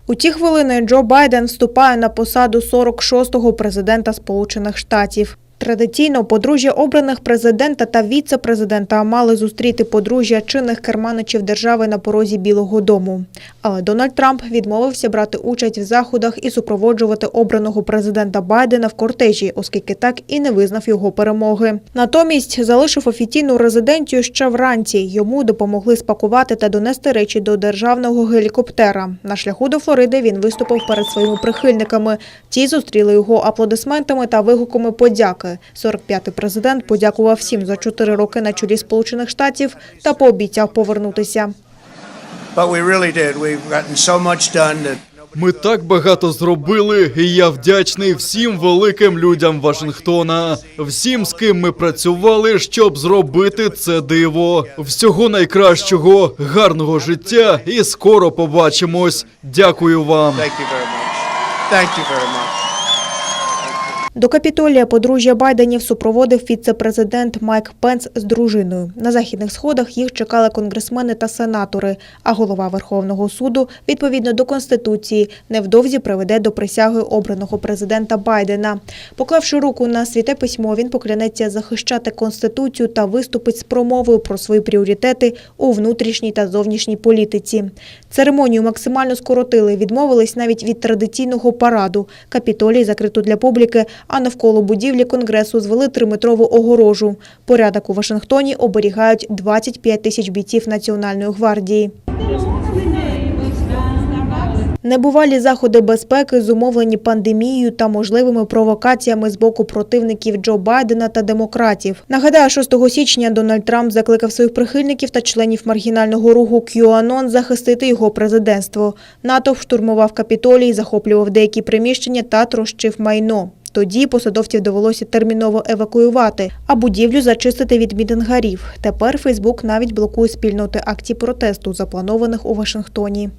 У ті хвилини Джо Байден вступає на посаду 46-го президента Сполучених Штатів. Традиційно подружжя обраних президента та віце-президента мали зустріти подружжя чинних керманичів держави на порозі Білого дому. Але Дональд Трамп відмовився брати участь в заходах і супроводжувати обраного президента Байдена в кортежі, оскільки так і не визнав його перемоги. Натомість залишив офіційну резиденцію ще вранці. Йому допомогли спакувати та донести речі до державного гелікоптера. На шляху до Флориди він виступив перед своїми прихильниками. Ті зустріли його аплодисментами та вигуками подяки. 45-й президент подякував всім за 4 роки на чолі Сполучених Штатів та пообіцяв повернутися. Ми так багато зробили, і я вдячний всім великим людям Вашингтона, всім, з ким ми працювали, щоб зробити це диво. Всього найкращого, гарного життя і скоро побачимось. Дякую вам. До Капітолія подружжя Байденів супроводив віце-президент Майк Пенс з дружиною. На західних сходах їх чекали конгресмени та сенатори, а голова Верховного суду, відповідно до Конституції, невдовзі приведе до присяги обраного президента Байдена. Поклавши руку на святе письмо, він поклянеться захищати Конституцію та виступить з промовою про свої пріоритети у внутрішній та зовнішній політиці. Церемонію максимально скоротили, відмовились навіть від традиційного параду. Капітолій закрито для публіки, а навколо будівлі Конгресу звели 3-метрову огорожу. Порядок у Вашингтоні оберігають 25 тисяч бійців Національної гвардії. Небувалі заходи безпеки зумовлені пандемією та можливими провокаціями з боку противників Джо Байдена та демократів. Нагадаю, 6 січня Дональд Трамп закликав своїх прихильників та членів маргінального руху QAnon захистити його президентство. Натовп штурмував Капітолій, захоплював деякі приміщення та трощив майно. Тоді посадовців довелося терміново евакуювати, а будівлю зачистити від мітингарів. Тепер Фейсбук навіть блокує спільноти акцій протесту, запланованих у Вашингтоні.